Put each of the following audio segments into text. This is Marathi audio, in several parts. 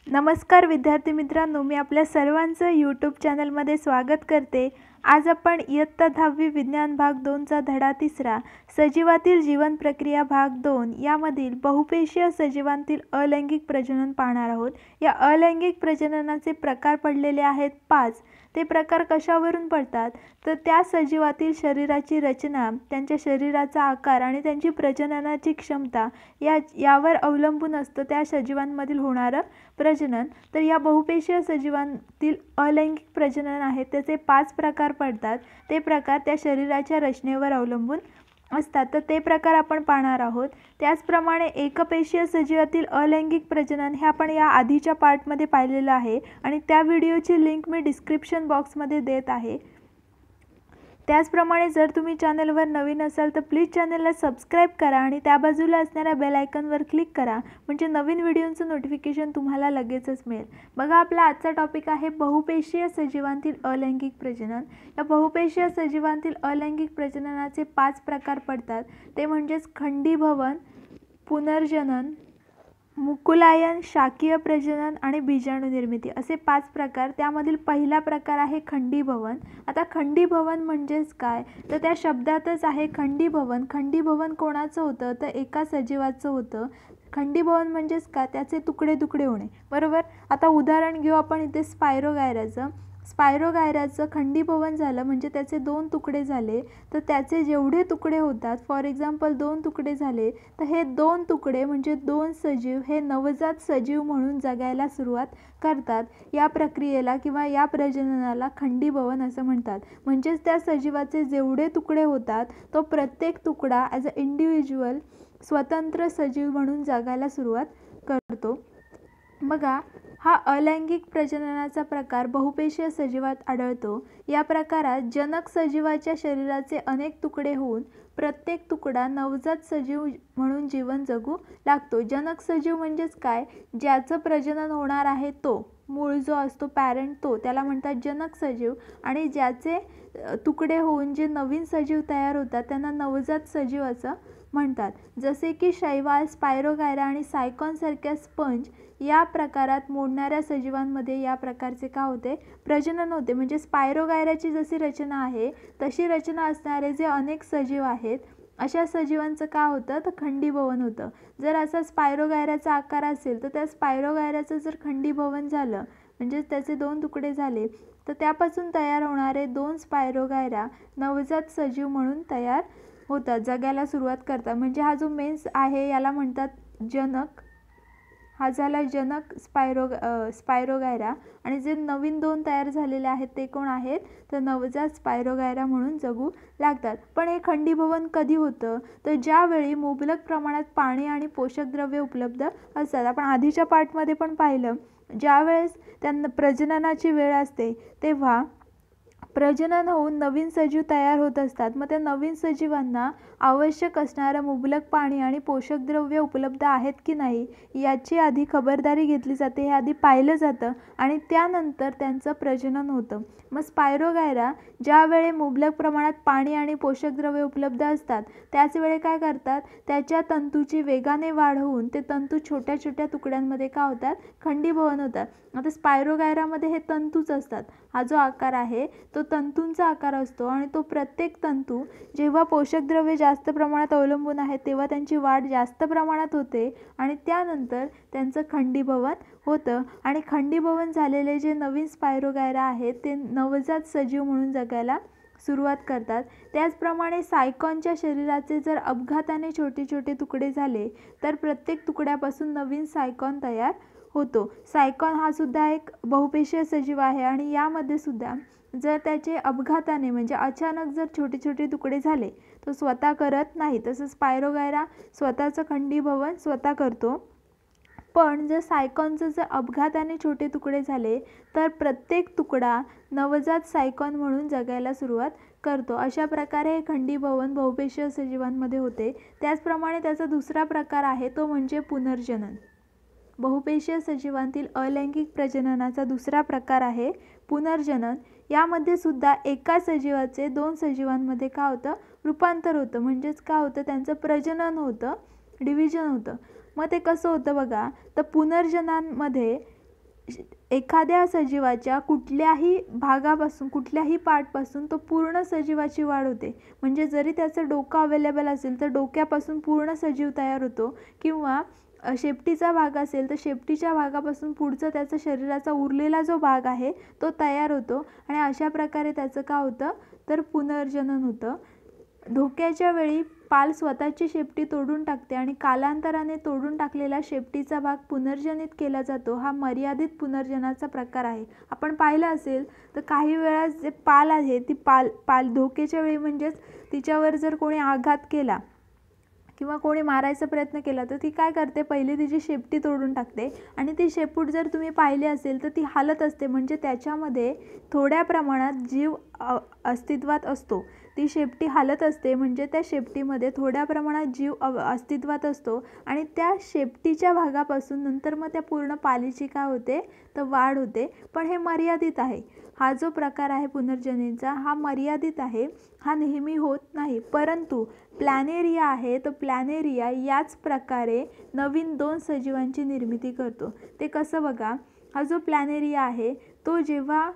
नमस्कार विद्यार्थी मित्रांनो, मी आपल्या सर्वांचं यूट्यूब चॅनलमध्ये स्वागत करते। आज आपण इयत्ता 10वी विज्ञान भाग 2चा धडा 3 सजीवातील जीवन प्रक्रिया भाग 2 यामधील बहुपेशीय सजीवांतील अलैंगिक प्रजनन पाहणार आहोत। या अलैंगिक प्रजननाचे प्रकार पडलेले आहेत 5। ते प्रकार कशावरून पडतात तर त्या सजीवातील शरीराची रचना, त्यांच्या शरीराचा आकार आणि त्यांची प्रजननाची क्षमता यावर अवलंबून असतं त्या सजीवांमधील होणारं प्रजनन। तर या बहुपेशीय सजीवांतील अलैंगिक प्रजनन आहे त्याचे 5 प्रकार पडतात। ते प्रकार त्या शरीराच्या रचनेवर अवलंबून असतात, तर ते प्रकार आपण पाहणार आहोत। त्याचप्रमाणे एकपेशीय सजीवातील अलैंगिक प्रजनन हे आपण या आधीच्या पार्टमध्ये पाहिलेलं आहे आणि त्या व्हिडिओची लिंक मी डिस्क्रिप्शन बॉक्समध्ये देत आहे। त्याचप्रमाणे जर तुम्ही चॅनलवर नवीन असाल तर प्लीज चॅनलला सबस्क्राइब करा आणि त्या बाजूला असणाऱ्या बेल आयकॉनवर क्लिक करा, म्हणजे नवीन व्हिडिओचं नोटिफिकेशन तुम्हाला लगेचच मिळेल। बघा, आपला आजचा टॉपिक आहे बहुपेशीय सजीवांतील अलैंगिक प्रजनन। या बहुपेशीय सजीवांतील अलैंगिक प्रजननाचे 5 प्रकार पडतात, ते म्हणजेच खंडीभवन, पुनर्जनन, मुकुलायन, शाकीय प्रजनन आणि बीजाणू निर्मिती असे 5 प्रकार। त्यामधील पहिला प्रकार आहे खंडीभवन। आता खंडीभवन म्हणजेच काय तर त्या शब्दातच आहे खंडीभवन। खंडीभवन कोणाचं होतं तर एका सजीवाचं होतं। खंडीभवन म्हणजेच काय, त्याचे तुकडे तुकडे होणे, बरोबर। आता उदाहरण घेऊ आपण इथे स्पायरोगायराचं। स्पायरोगायराचं खंडीभवन झालं म्हणजे त्याचे 2 तुकडे झाले, तर त्याचे जेवढे तुकडे होतात, फॉर एक्झाम्पल 2 तुकडे झाले तर हे 2 तुकडे म्हणजे 2 सजीव हे नवजात सजीव म्हणून जगायला सुरुवात करतात। या प्रक्रियेला किंवा या प्रजननाला खंडीभवन असं म्हणतात। म्हणजेच त्या सजीवाचे जेवढे तुकडे होतात तो प्रत्येक तुकडा ॲज अ इंडिव्हिज्युअल स्वतंत्र सजीव म्हणून जगायला सुरुवात करतो। बघा, हा अलैंगिक प्रजननाचा प्रकार बहुपेशीय सजीवात आढळतो। या प्रकारात जनक सजीवाच्या शरीराचे अनेक तुकडे होऊन प्रत्येक तुकडा नवजात सजीव म्हणून जीवन जगू लागतो। जनक सजीव म्हणजेच काय, ज्याचं प्रजनन होणार आहे तो मूळ जो असतो पॅरेंट तो त्याला म्हणतात जनक सजीव, आणि ज्याचे तुकडे होऊन जे नवीन सजीव तयार होतात त्यांना नवजात सजीव असं म्हणतात। जसे की शैवाल, स्पायरोगायरा आणि सायकॉन सारख्या स्पंज या प्रकारात मोडणाऱ्या सजीवांमध्ये या प्रकारचे का होते, प्रजनन होते। म्हणजे स्पायरोगायराची जशी रचना आहे तशी रचना असणारे जे अनेक सजीव आहेत अशा सजीवांचं का होतं तर खंडीभवन होतं। जर असा स्पायरोगायराचा आकार असेल तर त्या स्पायरोगायराचं जर खंडीभवन झालं म्हणजे त्याचे 2 तुकडे झाले तर त्यापासून तयार होणारे 2 स्पायरोगायरा नवजात सजीव म्हणून तयार होतात, जगायला सुरुवात करतात। म्हणजे हा जो मेन्स आहे याला म्हणतात जनक, हा झाला जनक स्पायरोगायरा, आणि जे नवीन 2 तयार झालेले आहेत ते कोण आहेत तर नवजात स्पायरोगायरा म्हणून जगू लागतात। पण हे खंडीभवन कधी होतं तर ज्यावेळी मुबलक प्रमाणात पाणी आणि पोषक द्रव्ये उपलब्ध असतात। आपण आधीच्या पार्टमध्ये पण पाहिलं, ज्यावेळेस त्यांना प्रजननाची वेळ असते तेव्हा प्रजनन होऊन नवीन सजीव तयार होत असतात। मग त्या नवीन सजीवांना आवश्यक असणारं मुबलक पाणी आणि पोषक द्रव्य उपलब्ध आहेत की नाही याची आधी खबरदारी घेतली जाते, हे आधी पाहिलं जातं आणि त्यानंतर त्यांचं प्रजनन होतं। मग स्पायरोगायरा ज्यावेळी मुबलक प्रमाणात पाणी आणि पोषक द्रव्ये उपलब्ध असतात त्याच वेळी काय करतात, त्याच्या तंतूची वेगाने वाढ होऊन ते तंतू छोट्या छोट्या तुकड्यांमध्ये का होतात, खंडीभवन होतात। आता स्पायरोगायरामध्ये हे तंतूच असतात, हा जो आकार आहे तो तंतूंचा आकार असतो आणि तो प्रत्येक तंतू जेव्हा पोषक द्रव्ये जास्त प्रमाणात अवलंबून आहेत तेव्हा त्यांची वाढ जास्त प्रमाणात होते आणि त्यानंतर त्यांचं खंडीभवन होतं आणि खंडीभवन झालेले जे नवीन स्पायरोगायरा आहेत ते नवजात सजीव म्हणून जगायला सुरुवात करतात। त्याचप्रमाणे सायकॉनच्या शरीराचे जर अपघाताने छोटे छोटे तुकडे झाले तर प्रत्येक तुकड्यापासून नवीन सायकॉन तयार होतो। सायकॉन हा सुद्धा एक बहुपेशीय सजीव आहे आणि यामध्ये सुद्धा जर त्याचे अपघाताने म्हणजे अचानक जर छोटे छोटे तुकडे झाले तो स्वतः करत नाही, तसं स्पायरोगायरा स्वतःचं खंडीभवन स्वतः करतो। पण जर सायकॉनचं जर अपघाताने छोटे तुकडे झाले तर प्रत्येक तुकडा नवजात सायकॉन म्हणून जगायला सुरुवात करतो। अशा प्रकारे हे खंडीभवन बहुपेशीय सजीवांमध्ये होते। त्याचप्रमाणे त्याचा दुसरा प्रकार आहे तो म्हणजे पुनर्जनन। बहुपेशीय सजीवांतील अलैंगिक प्रजननाचा दुसरा प्रकार आहे पुनर्जनन। यामध्ये सुद्धा एका सजीवाचे 2 सजीवांमध्ये का होतं, रूपांतर होतं। म्हणजेच काय होतं, त्यांचं प्रजनन होतं, डिव्हिजन होतं। मग ते कसं होतं बघा, तर पुनर्जनांमध्ये एखाद्या सजीवाच्या कुठल्याही भागापासून कुठल्याही पार्टपासून तो पूर्ण सजीवाची वाढ होते. म्हणजे जरी त्याचं डोकं अवेलेबल असेल तर डोक्यापासून पूर्ण सजीव तयार होतो, किंवा शेपटीचा भाग असेल तर शेपटीच्या भागापासून पुढचा त्याचा शरीराचा उरलेला जो भाग आहे तो तयार होतो. आणि अशा प्रकारे त्याचं काय होतं तर पुनर्जनन होतं. धोक्याच्या वेळी पाल स्वतःची शेपटी तोडून टाकते आणि कालांतराने तोडून टाकलेला शेपटीचा भाग पुनर्जनित केला जातो. हा मर्यादित पुनर्जनाचा प्रकार आहे. आपण पाहिलं असेल तर काही वेळा जे पाल आहे ती पाल धोक्याच्या वेळी म्हणजेच तिच्यावर जर कोणी आघात केला किंवा कोणी मारायचा प्रयत्न केला तर ती काय करते, पहिले तिची शेपटी तोडून टाकते. आणि ती शेपूट जर तुम्ही पाहिली असेल तर ती हालत असते, म्हणजे त्याच्यामध्ये थोड्या प्रमाणात जीव अस्तित्वात असतो. ती शेपटी हालत असते म्हणजे त्या शेपटीमध्ये थोड्या प्रमाणात जीव अस्तित्वात असतो. आणि त्या शेपटीच्या भागापासून नंतर मग त्या पूर्ण पालीची काय होते तर वाढ होते. पण हे मर्यादित आहे. हा जो प्रकार आहे पुनर्जननाचा हा मर्यादित आहे, हा नेहमी होत नाही. परंतु प्लॅनेरिया आहे तो प्लॅनेरिया याच प्रकारे नवीन 2 सजीवांची निर्मिती करतो. ते कसं बघा, हा जो प्लॅनेरिया आहे तो जेव्हा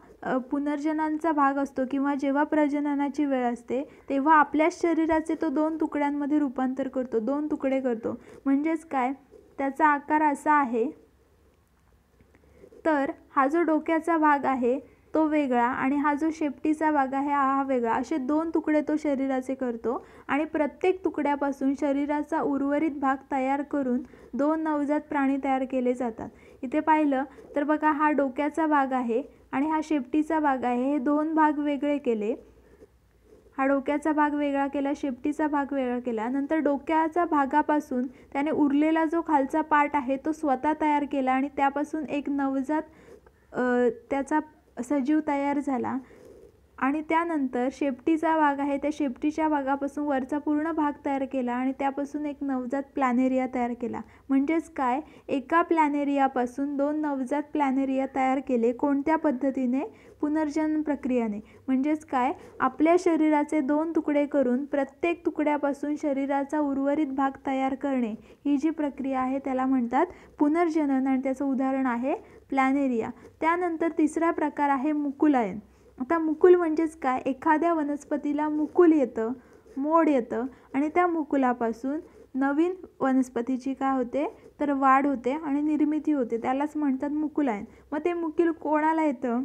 पुनर्जनांचा भाग असतो किंवा जेव्हा प्रजननाची वेळ असते तेव्हा आपल्याच शरीराचे तो 2 तुकड्यांमध्ये रूपांतर करतो, 2 तुकडे करतो. म्हणजेच काय, त्याचा आकार असा आहे. तर हा जो डोक्याचा भाग आहे तो वेगळा आणि हा जो शेपटीचा भाग आहे हा वेगळा, असे 2 तुकडे तो शरीराचे करतो. आणि प्रत्येक तुकड्यापासून शरीराचा उर्वरित भाग तयार करून 2 नवजात प्राणी तयार केले जातात. इथे पाहिलं तर बघा, हा डोक्याचा भाग आहे आणि हा शेपटीचा भाग आहे. हे 2 भाग वेगळे केले. हा डोक्याचा भाग वेगळा केला, शेपटीचा भाग वेगळा केला. नंतर डोक्याच्या भागापासून त्याने उरलेला जो खालचा पार्ट आहे तो स्वतः तयार केला आणि त्यापासून एक नवजात त्याचा सजीव तयार झाला. आणि त्यानंतर शेपटीचा भाग आहे त्या शेपटीच्या भागापासून वरचा पूर्ण भाग तयार केला आणि त्यापासून एक नवजात प्लॅनेरिया तयार केला. म्हणजेच काय, एका प्लॅनेरियापासून 2 नवजात प्लॅनेरिया तयार केले. कोणत्या पद्धतीने? पुनर्जनन प्रक्रियेने. म्हणजेच काय, आपल्या शरीराचे 2 तुकडे करून प्रत्येक तुकड्यापासून शरीराचा उर्वरित भाग तयार करणे, ही जी प्रक्रिया आहे त्याला म्हणतात पुनर्जनन. आणि त्याचं उदाहरण आहे प्लॅनेरिया. त्यानंतर तिसरा प्रकार आहे मुकुलायन. आता मुकुल म्हणजेच काय, एखाद्या वनस्पतीला मुकुल येतं, मोड येतं आणि त्या मुकुलापासून नवीन वनस्पतीची काय होते तर वाढ होते आणि निर्मिती होते, त्यालाच म्हणतात मुकुलायन. मग ते मुकुल कोणाला येतं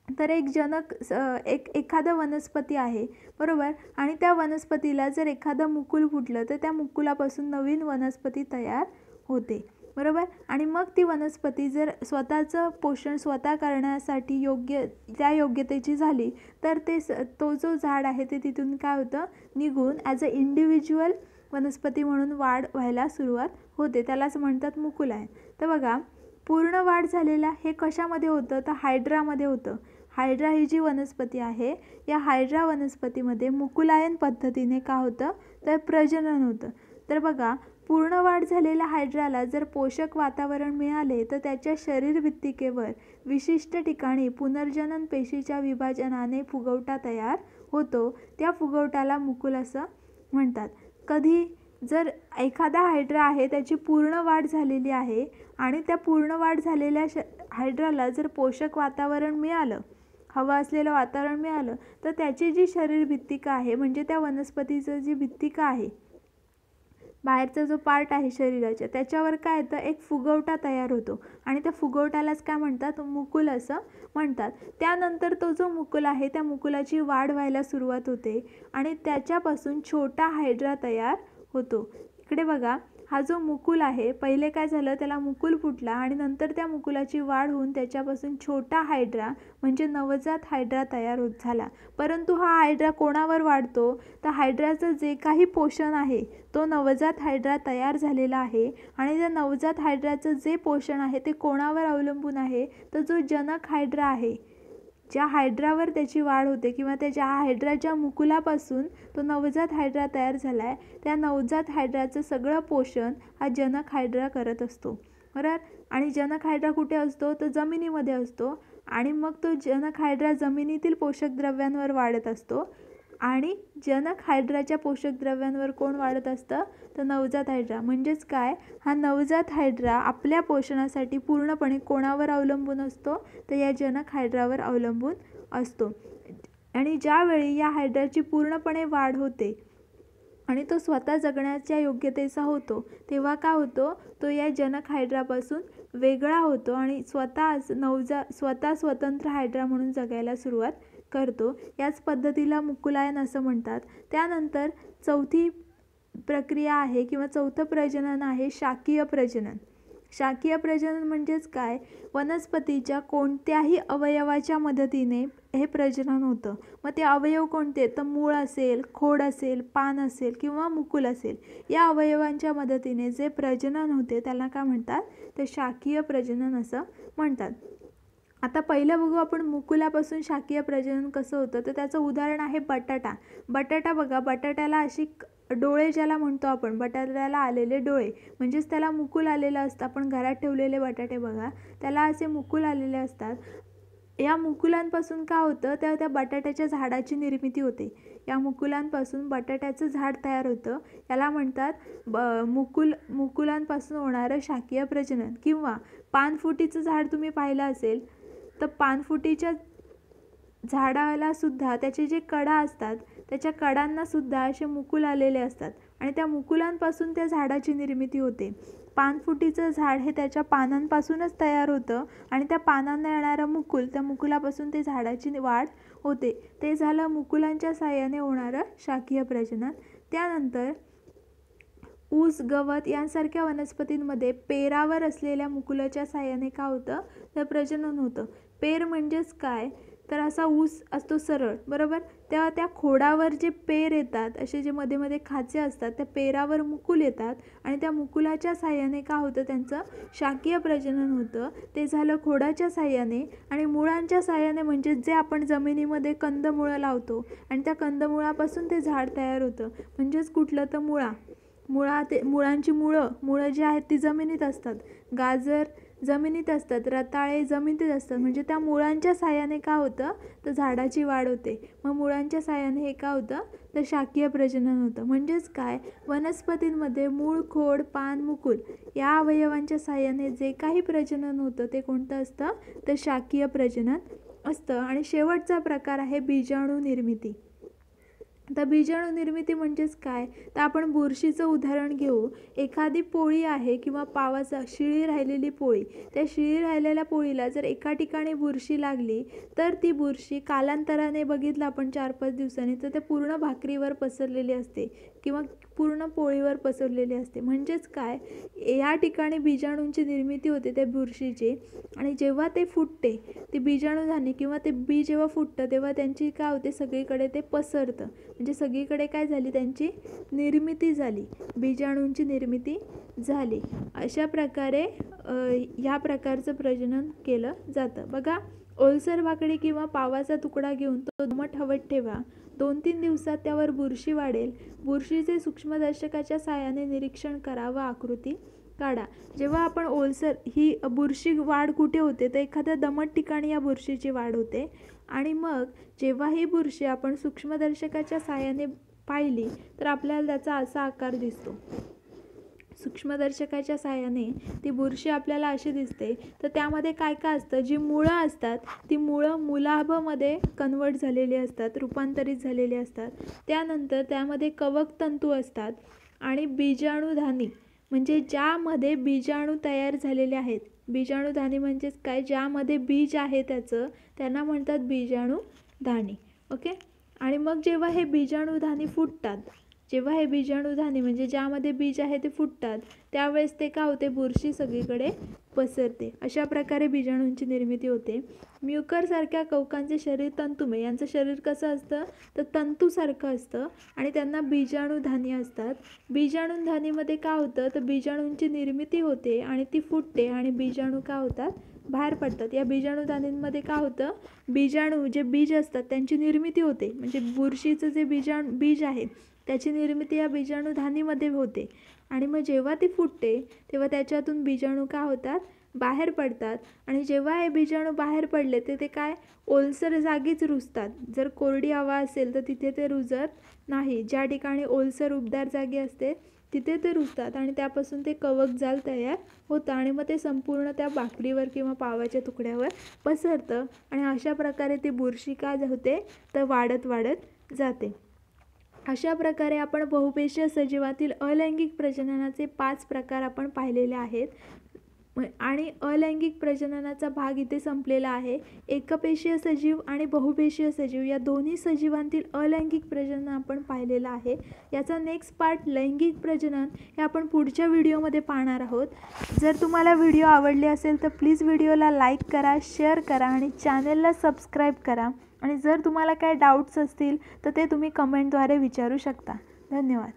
तर एखादं वनस्पती आहे बरोबर, आणि त्या वनस्पतीला जर एखादं मुकुल फुटलं तर त्या मुकुलापासून नवीन वनस्पती तयार होते बरोबर. आणि मग ती वनस्पती जर स्वतःचं पोषण स्वतः करण्यासाठी त्या योग्यतेची झाली तर तो जो झाड आहे ते तिथून काय होतं निघून ॲज अ इंडिव्हिज्युअल वनस्पती म्हणून वाढ व्हायला सुरुवात होते, त्यालाच म्हणतात मुकुलायन. तर बघा, पूर्ण वाढ झालेला हे कशामध्ये होतं तर हायड्रामध्ये होतं. हायड्रा ही जी वनस्पती आहे या हायड्रा वनस्पतीमध्ये मुकुलायन पद्धतीने काय होतं तर प्रजनन होतं. तर बघा, पूर्ण वाढ झालेल्या हायड्राला जर पोषक वातावरण मिळाले तर त्याच्या शरीरभित्तिकेवर विशिष्ट ठिकाणी पुनर्जनन पेशीच्या विभाजनाने फुगवटा तयार होतो. त्या फुगवटाला मुकुल असं म्हणतात. कधी जर एखादा हायड्रा आहे त्याची पूर्ण वाढ झालेली आहे आणि त्या पूर्ण वाढ झालेल्या हायड्राला जर पोषक वातावरण मिळालं, हवं असलेलं वातावरण मिळालं, तर त्याची जी शरीरभित्तिका आहे म्हणजे त्या वनस्पतीचं जी भित्तिका आहे, बाहेरचा जो पार्ट आहे शरीराच्या, त्याच्यावर काय येतं एक फुगवटा तयार होतो आणि त्या फुगवटालाच काय म्हणतात मुकुल असं म्हणतात. त्यानंतर तो जो मुकुल आहे त्या मुकुलाची वाढ व्हायला सुरुवात होते आणि त्याच्यापासून छोटा हायड्रा तयार होतो. इकडे बघा, हा जो मुकुल आहे पहिले काय झालं त्याला मुकुल फुटला आणि नंतर त्या मुकुलाची वाढ होऊन त्याच्यापासून छोटा हायड्रा म्हणजे नवजात हायड्रा तयार होत झाला. परंतु हा हायड्रा कोणावर वाढतो तर हायड्राचं जे काही पोषण आहे तो नवजात हायड्रा तयार झालेला आहे आणि त्या नवजात हायड्राचं जे पोषण आहे ते कोणावर अवलंबून आहे तर जो जनक हायड्रा आहे, ज्या हायड्रावर त्याची वाढ होते किंवा त्याच्या हायड्राच्या मुकुलापासून तो नवजात हायड्रा तयार झाला आहे, त्या नवजात हायड्राचं सगळं पोषण हा जनक हायड्रा करत असतो बरोबर. आणि जनक हायड्रा कुठे असतो तर जमिनीमध्ये असतो आणि मग तो जनक हायड्रा जमिनीतील पोषक द्रव्यांवर वाढत असतो आणि जनक हायड्राच्या पोषक द्रव्यांवर कोण वाढत असतं, तर नवजात हायड्रा. म्हणजेच काय, हा नवजात हायड्रा आपल्या पोषणासाठी पूर्णपणे कोणावर अवलंबून असतो, तर या जनक हायड्रावर अवलंबून असतो. आणि ज्यावेळी या हायड्राची पूर्णपणे वाढ होते आणि तो स्वतः जगण्याच्या योग्यतेचा होतो, तेव्हा काय होतो, तो या जनक हायड्रापासून वेगळा होतो आणि स्वतः स्वतंत्र हायड्रा म्हणून जगायला सुरुवात करतो. याच पद्धतीला मुकुलायन असं म्हणतात. त्यानंतर चौथी प्रक्रिया आहे किंवा चौथं प्रजनन आहे शाकीय प्रजनन. शाकीय प्रजनन म्हणजेच काय, वनस्पतीच्या कोणत्याही अवयवाच्या मदतीने हे प्रजनन होतं. मग ते अवयव कोणते, तर मूळ असेल, खोड असेल, पान असेल किंवा मुकुल असेल, या अवयवांच्या मदतीने जे प्रजनन होते त्याला काय म्हणतात, तर शाकीय प्रजनन असं म्हणतात. आता पहिलं बघू आपण मुकुलापासून शाकीय प्रजनन कसं होतं, तर त्याचं उदाहरण आहे बटाटा. बटाटा बघा, बटाट्याला अशी डोळे ज्याला म्हणतो आपण, बटाट्याला आलेले डोळे, म्हणजेच त्याला मुकुल आलेलं असतं. आपण घरात ठेवलेले बटाटे बघा, त्याला असे मुकुल आलेले असतात. या मुकुलांपासून काय होतं, त्या बटाट्याच्या झाडाची निर्मिती होते. या मुकुलांपासून बटाट्याचं झाड तयार होतं. याला म्हणतात मुकुलांपासून होणारं शाकीय प्रजनन. किंवा पानफुटीचं झाड तुम्ही पाहिलं असेल, तर पानफुटीच्या झाडाला सुद्धा त्याचे जे कडा असतात, त्याच्या कडांना सुद्धा असे मुकुल आलेले असतात आणि त्या मुकुलांपासून त्या झाडाची निर्मिती होते. पानफुटीचं झाड हे त्याच्या पानांपासूनच तयार होतं आणि त्या पानांना येणारं मुकुल, त्या मुकुलापासून ते झाडाची वाढ होते. ते झालं मुकुलांच्या साहाय्याने होणारं शाकीय प्रजनन. त्यानंतर ऊस, गवत यांसारख्या वनस्पतींमध्ये पेरावर असलेल्या मुकुलाच्या साहाय्याने काय होतं, तर प्रजनन होतं. पेर म्हणजेच काय, तर असा ऊस असतो सरळ, बरोबर, तेव्हा त्या खोडावर जे पेर येतात, असे जे मध्ये मध्ये खाचे असतात, त्या पेरावर मुकुल येतात आणि त्या मुकुलाच्या साहाय्याने काय होतं, त्यांचं शाकीय प्रजनन होतं. ते झालं खोडाच्या साहाय्याने. आणि मुळांच्या साहाय्याने म्हणजे जे आपण जमिनीमध्ये कंदमुळं लावतो आणि त्या कंदमुळापासून ते झाड तयार होतं. म्हणजेच कुठलं, तर मुळांची मुळं जी आहेत ती जमिनीत असतात. गाजर जमिनीत असतात, रताळे जमिनीत असतात. म्हणजे त्या मुळांच्या साहाय्याने काय होतं, तर झाडाची वाढ होते. मग मुळांच्या साहाय्याने हे काय होतं, तर शाकीय प्रजनन होतं. म्हणजेच काय, वनस्पतींमध्ये मूळ, खोड, पान, मुकुल या अवयवांच्या साहाय्याने जे काही प्रजनन होतं ते कोणतं असतं, तर शाकीय प्रजनन असतं. आणि शेवटचा प्रकार आहे बीजाणू निर्मिती. तर बीजाणू निर्मिती म्हणजेच काय, तर आपण बुरशीचं उदाहरण घेऊ. एखादी पोळी आहे किंवा पावाचा शिळी राहिलेली पोळी, त्या शिळी राहिलेल्या पोळीला जर एका ठिकाणी बुरशी लागली, तर ती बुरशी कालांतराने बघितलं आपण 4-5 दिवसांनी, तर ते पूर्ण भाकरीवर पसरलेली असते किंवा पूर्ण पोळीवर पसरलेली असते. म्हणजेच काय, या ठिकाणी बीजाणूंची निर्मिती होते त्या बुरशीची. आणि जेव्हा ते फुटते, ते बीजाणूधानी किंवा ते बी जेव्हा फुटतं, तेव्हा त्यांची काय होते, सगळीकडे ते पसरतं. म्हणजे सगळीकडे काय झाली, त्यांची निर्मिती झाली, बीजाणूंची निर्मिती झाली. अशा प्रकारे ह्या प्रकारचं प्रजनन केलं जातं. बघा, ओलसर भाकडी किंवा पावाचा तुकडा घेऊन तो दमट हवेत ठेवा. 2-3 दिवसात त्यावर बुरशी वाढेल. बुरशीचे सूक्ष्मदर्शकाच्या साहाय्याने निरीक्षण करा व आकृती काढा. जेव्हा आपण ओलसर, ही बुरशी वाढ कुठे होते, तर एखाद्या दमट ठिकाणी या बुरशीची वाढ होते. आणि मग जेव्हा ही बुरशी आपण सूक्ष्मदर्शकाच्या साहाय्याने पाहिली, तर आपल्याला त्याचा असा आकार दिसतो. सूक्ष्मदर्शकाच्या साहाय्याने ती बुरशी आपल्याला अशी दिसते. तर त्यामध्ये काय काय असतं, जी मुळं असतात ती मुळं मुलाभमध्ये कन्वर्ट झालेली असतात, रूपांतरित झालेली असतात. त्यानंतर त्यामध्ये कवक तंतू असतात आणि बीजाणूधानी, म्हणजे ज्यामध्ये बीजाणू तयार झालेले आहेत. बीजाणूधानी म्हणजेच काय, ज्यामध्ये बीज आहे त्याचं, त्यांना म्हणतात बीजाणूधानी. ओके. आणि मग जेव्हा हे बीजाणूधानी फुटतात, जेव्हा हे बीजाणूधानी म्हणजे ज्यामध्ये बीज आहे ते फुटतात, त्यावेळेस ते काय होते, बुरशी सगळीकडे पसरते. अशा प्रकारे बीजाणूंची निर्मिती होते. म्युकरसारख्या कवकांचे शरीर तंतुमय, यांचं शरीर कसं असतं, तर तंतूसारखं असतं आणि त्यांना बीजाणूधानी असतात. बीजाणूधानीमध्ये काय होतं, तर बीजाणूंची निर्मिती होते आणि ती फुटते आणि बीजाणू काय होतात, बाहेर पडतात. या बीजाणूधानींमध्ये काय होतं, बीजाणू जे बीज असतात त्यांची निर्मिती होते. म्हणजे बुरशीचं जे बीज आहे त्याची निर्मिती या बीजाणूधानीमध्ये होते. आणि मग जेव्हा ती फुटते तेव्हा त्याच्यातून बीजाणू काय होतात, बाहेर पडतात आणि जेव्हा हे बीजाणू बाहेर पडले ते काय ओलसर जागीच रुजतात. जर कोरडी हवा असेल तर तिथे ते रुजत नाही. ज्या ठिकाणी ओलसर उबदार जागी असते तिथे ते रुजतात आणि त्यापासून ते कवकजाल तयार होतं आणि मग ते संपूर्ण त्या भाकरीवर किंवा पावाच्या तुकड्यावर पसरतं आणि अशा प्रकारे ती बुरशी काय होते तर वाढत जाते. अशा प्रकारे आपण बहुपेशीय सजीवातील अलैंगिक प्रजननाचे 5 प्रकार आपण पाहिलेले आहेत आणि अलैंगिक प्रजननाचा भाग इथे संपलेला आहे. एकपेशीय सजीव आणि बहुपेशीय सजीव या दोन्ही सजीवांतील अलैंगिक प्रजनन आपण पाहिलेलं आहे. याचा नेक्स्ट पार्ट लैंगिक प्रजनन हे आपण पुढच्या व्हिडिओमध्ये पाहणार आहोत. जर तुम्हाला व्हिडिओ आवडले असेल तर प्लीज व्हिडिओला लाईक करा, शेअर करा आणि चॅनलला सबस्क्राईब करा. आणि जर तुम्हाला काही डाऊट्स असतील तर ते तुम्ही कमेंटद्वारे विचारू शकता. धन्यवाद.